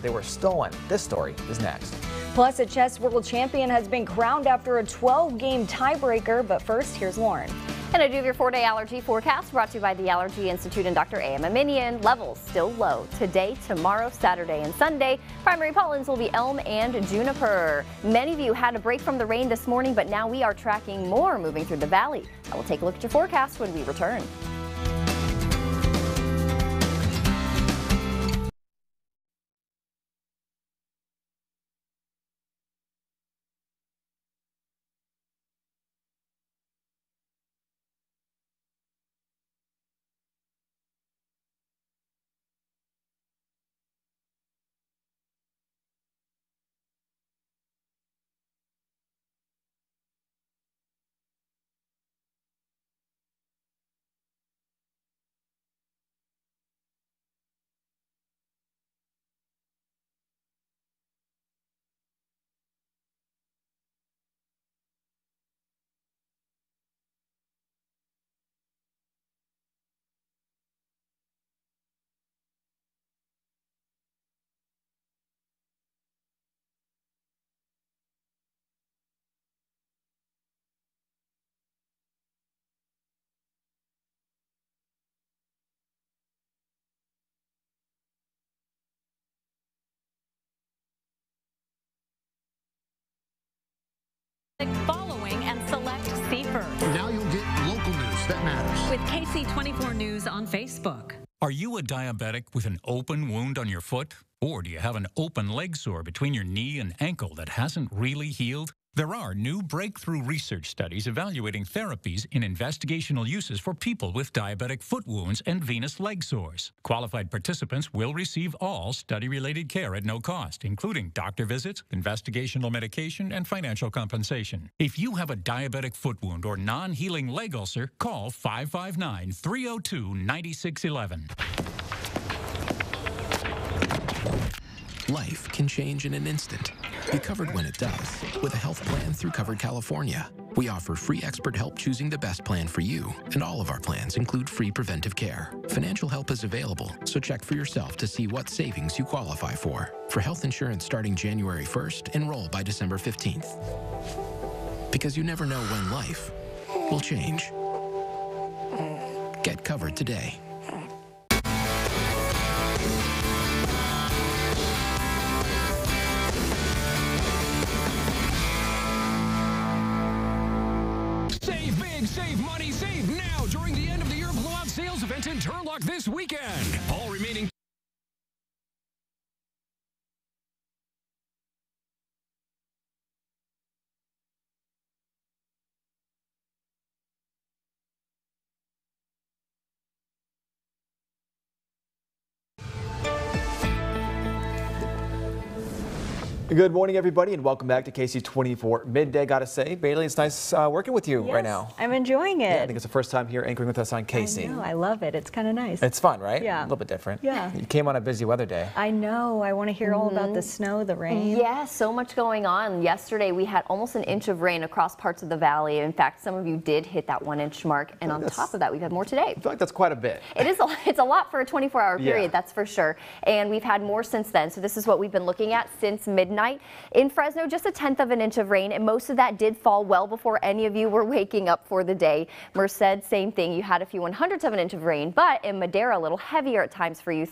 they were stolen. This story is next. Plus, a chess world champion has been crowned after a 12-game tiebreaker. But first, here's Lauren. And I do have your 4-day allergy forecast brought to you by the Allergy Institute and Dr. A.M. Aminian. Levels still low today, tomorrow, Saturday, and Sunday. Primary pollens will be elm and juniper. Many of you had a break from the rain this morning, but now we are tracking more moving through the valley. I will take a look at your forecast when we return. Following and select Seaford. Now you'll get local news that matters. With KC24 News on Facebook. Are you a diabetic with an open wound on your foot? Or do you have an open leg sore between your knee and ankle that hasn't really healed? There are new breakthrough research studies evaluating therapies in investigational uses for people with diabetic foot wounds and venous leg sores. Qualified participants will receive all study-related care at no cost, including doctor visits, investigational medication, and financial compensation. If you have a diabetic foot wound or non-healing leg ulcer, call 559-302-9611. Life can change in an instant. Be covered when it does with a health plan through Covered California. We offer free expert help choosing the best plan for you, and all of our plans include free preventive care. Financial help is available, so check for yourself to see what savings you qualify for. For health insurance starting January 1st, enroll by December 15th. Because you never know when life will change. Get covered today. Save big, save money, save now during the end of the year blowout sales event in Turlock this weekend. All remaining Good morning, everybody, and welcome back to KC24 Midday. Gotta say, Bailey, it's nice working with you right now. I'm enjoying it. Yeah, I think it's the first time here anchoring with us on KC. I know, I love it. It's kind of nice. It's fun, right? Yeah. A little bit different. Yeah. You came on a busy weather day. I know. I want to hear all about the snow, the rain. Yeah, so much going on. Yesterday, we had almost an inch of rain across parts of the valley. In fact, some of you did hit that 1-inch mark. And on top of that, we've had more today. I feel like that's quite a bit. It's a lot for a 24-hour period, Yeah. that's for sure. And we've had more since then. So this is what we've been looking at since midnight. In Fresno, just a 1/10 of an inch of rain, and most of that did fall well before any of you were waking up for the day. Merced, same thing. You had a few 1/100 of an inch of rain, but in Madera, a little heavier at times for you.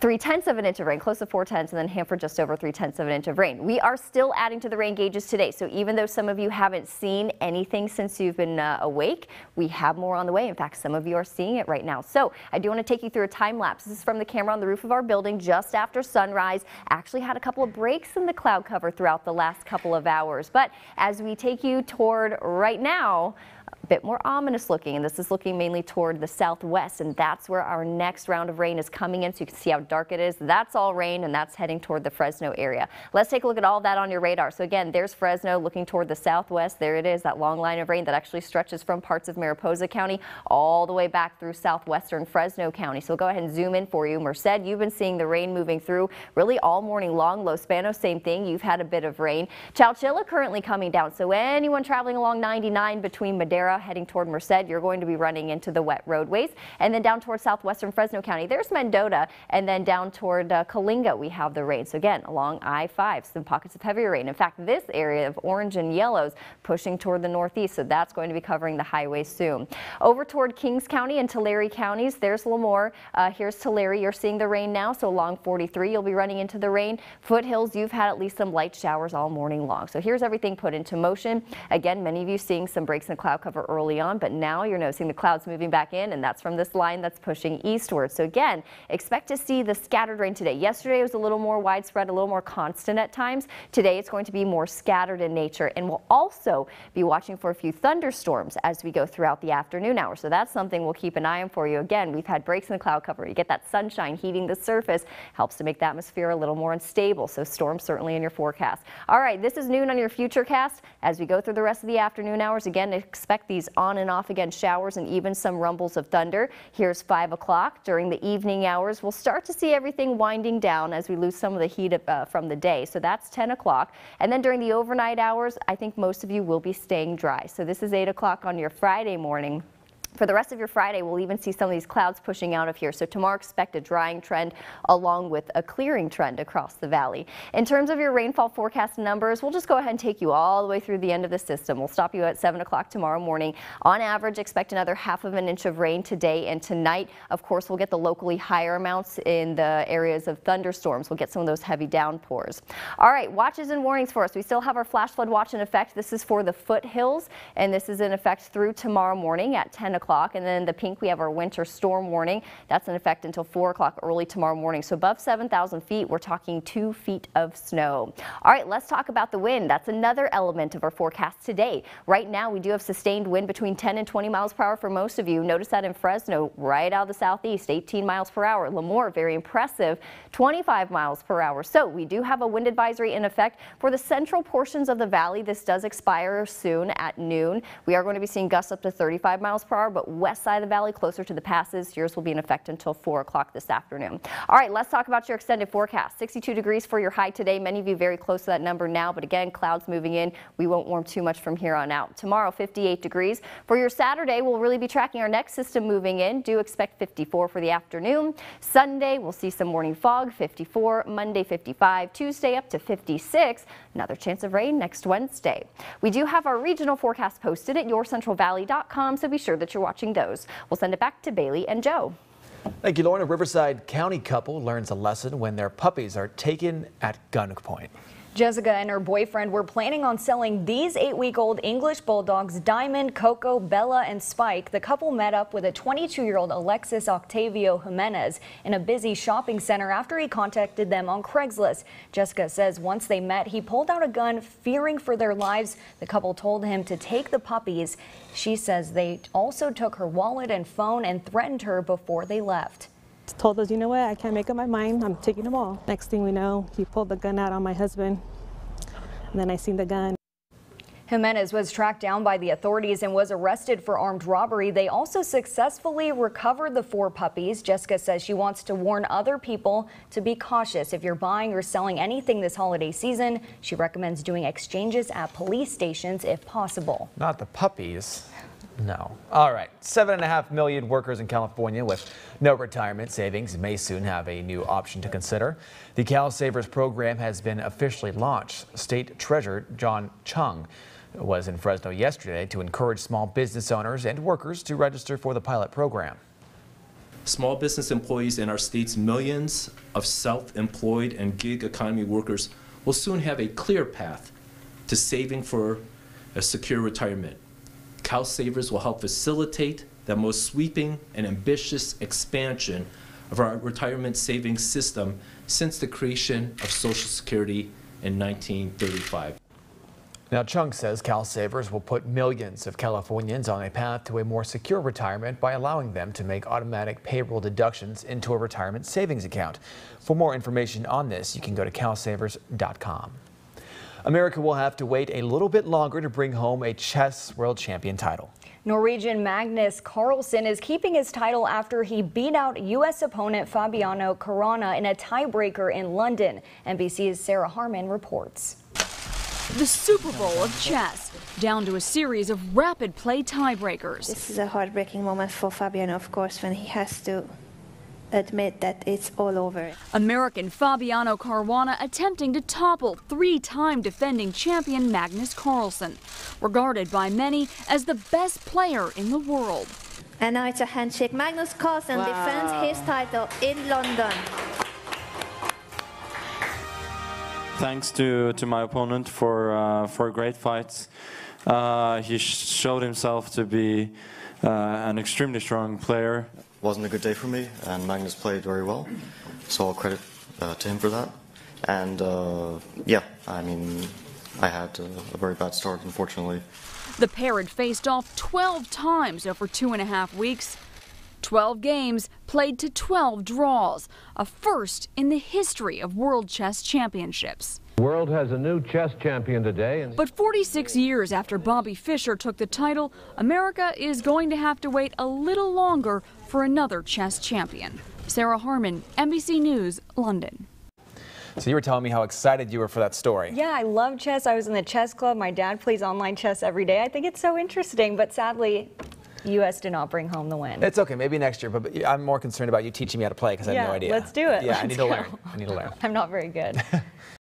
3/10 of an inch of rain, close to 4/10, and then Hanford just over 3/10 of an inch of rain. We are still adding to the rain gauges today, so even though some of you haven't seen anything since you've been awake, we have more on the way. In fact, some of you are seeing it right now. So I do want to take you through a time lapse. This is from the camera on the roof of our building just after sunrise. Actually had a couple of breaks in the cloud cover throughout the last couple of hours, but as we take you toward right now, a bit more ominous looking, and this is looking mainly toward the southwest, and that's where our next round of rain is coming in. So you can see how dark it is. That's all rain, and that's heading toward the Fresno area. Let's take a look at all that on your radar. So again, there's Fresno looking toward the southwest. There it is, that long line of rain that actually stretches from parts of Mariposa County all the way back through southwestern Fresno County. So go ahead and zoom in for you. Merced, you've been seeing the rain moving through really all morning long. Los Banos, same thing. You've had a bit of rain. Chowchilla currently coming down. So anyone traveling along 99 between Madera Aurora heading toward Merced, you're going to be running into the wet roadways. And then down towards southwestern Fresno County, there's Mendota. And then down toward Coalinga, we have the rain. So again, along I-5, some pockets of heavier rain. In fact, this area of orange and yellows pushing toward the northeast. So that's going to be covering the highway soon. Over toward Kings County and Tulare counties, there's Lemoore. Here's Tulare. You're seeing the rain now. So along 43, you'll be running into the rain. Foothills, you've had at least some light showers all morning long. So here's everything put into motion. Again, many of you seeing some breaks in the cloud cover early on, but now you're noticing the clouds moving back in, and that's from this line that's pushing eastward. So again, expect to see the scattered rain today. Yesterday was a little more widespread, a little more constant at times. Today it's going to be more scattered in nature, and we'll also be watching for a few thunderstorms as we go throughout the afternoon hours. So that's something we'll keep an eye on for you. Again, we've had breaks in the cloud cover. You get that sunshine heating the surface, helps to make the atmosphere a little more unstable. So storms certainly in your forecast. All right, this is noon on your Futurecast. As we go through the rest of the afternoon hours, again, expect these on and off again showers and even some rumbles of thunder. Here's 5 o'clock. During the evening hours, we'll start to see everything winding down as we lose some of the heat from the day. So that's 10 o'clock. And then during the overnight hours, I think most of you will be staying dry. So this is 8 o'clock on your Friday morning. For the rest of your Friday, we'll even see some of these clouds pushing out of here. So tomorrow, expect a drying trend along with a clearing trend across the valley. In terms of your rainfall forecast numbers, we'll just go ahead and take you all the way through the end of the system. We'll stop you at 7 o'clock tomorrow morning. On average, expect another ½ of an inch of rain today and tonight. Of course, we'll get the locally higher amounts in the areas of thunderstorms. We'll get some of those heavy downpours. All right, watches and warnings for us. We still have our flash flood watch in effect. This is for the foothills, and this is in effect through tomorrow morning at 10 o'clock. And then the pink, we have our winter storm warning. That's in effect until 4 o'clock early tomorrow morning. So above 7,000 feet, we're talking 2 feet of snow. All right, let's talk about the wind. That's another element of our forecast today. Right now, we do have sustained wind between 10 and 20 miles per hour for most of you. Notice that in Fresno, right out of the southeast, 18 miles per hour. Lemoore, very impressive, 25 miles per hour. So we do have a wind advisory in effect for the central portions of the valley. This does expire soon at noon. We are going to be seeing gusts up to 35 miles per hour, but west side of the valley, closer to the passes, yours will be in effect until 4 o'clock this afternoon. All right, let's talk about your extended forecast. 62 degrees for your high today. Many of you very close to that number now, but again, clouds moving in. We won't warm too much from here on out. Tomorrow, 58 degrees. For your Saturday, we'll really be tracking our next system moving in. Do expect 54 for the afternoon. Sunday, we'll see some morning fog, 54. Monday, 55. Tuesday, up to 56. Another chance of rain next Wednesday. We do have our regional forecast posted at yourcentralvalley.com, so be sure that you're watching those. We'll send it back to Bailey and Joe. Thank you, Lauren. A Riverside County couple learns a lesson when their puppies are taken at gunpoint. Jessica and her boyfriend were planning on selling these 8-week-old English bulldogs, Diamond, Coco, Bella, and Spike. The couple met up with a 22-year-old Alexis Octavio Jimenez in a busy shopping center after he contacted them on Craigslist. Jessica says once they met, he pulled out a gun, fearing for their lives. The couple told him to take the puppies. She says they also took her wallet and phone and threatened her before they left. Told us, you know what, I can't make up my mind, I'm taking them all. Next thing we know, he pulled the gun out on my husband, and then I seen the gun. Jimenez was tracked down by the authorities and was arrested for armed robbery. They also successfully recovered the 4 puppies. Jessica says she wants to warn other people to be cautious. If you're buying or selling anything this holiday season, she recommends doing exchanges at police stations if possible. Not the puppies. No. All right. 7.5 million workers in California with no retirement savings may soon have a new option to consider. The Cal Savers program has been officially launched. State Treasurer John Chung was in Fresno yesterday to encourage small business owners and workers to register for the pilot program. Small business employees in our state's millions of self-employed and gig economy workers will soon have a clear path to saving for a secure retirement. Cal Savers will help facilitate the most sweeping and ambitious expansion of our retirement savings system since the creation of Social Security in 1935. Now, Chung says Cal Savers will put millions of Californians on a path to a more secure retirement by allowing them to make automatic payroll deductions into a retirement savings account. For more information on this, you can go to calsavers.com. America will have to wait a little bit longer to bring home a chess world champion title. Norwegian Magnus Carlsen is keeping his title after he beat out U.S. opponent Fabiano Caruana in a tiebreaker in London. NBC's Sarah Harmon reports. The Super Bowl of chess, down to a series of rapid play tiebreakers. This is a heartbreaking moment for Fabiano, of course, when he has to admit that it's all over. American Fabiano Caruana attempting to topple three-time defending champion Magnus Carlsen, regarded by many as the best player in the world. And now it's a handshake. Magnus Carlsen defends his title in London. Thanks to my opponent for a great fight. He showed himself to be an extremely strong player. Wasn't a good day for me, and Magnus played very well, so I'll credit to him for that. And yeah, I mean, I had a very bad start, unfortunately. The pair had faced off 12 times over 2.5 weeks. 12 games played to 12 draws, a first in the history of World Chess Championships. The world has a new chess champion today. But 46 years after Bobby Fischer took the title, America is going to have to wait a little longer for another chess champion. Sarah Harmon, NBC News, London. So you were telling me how excited you were for that story. Yeah, I love chess. I was in the chess club. My dad plays online chess every day. I think it's so interesting, but sadly, U.S. did not bring home the win. It's okay, maybe next year, but I'm more concerned about you teaching me how to play because I have no idea. Let's do it. Yeah, I need to learn. I need to learn. I'm not very good.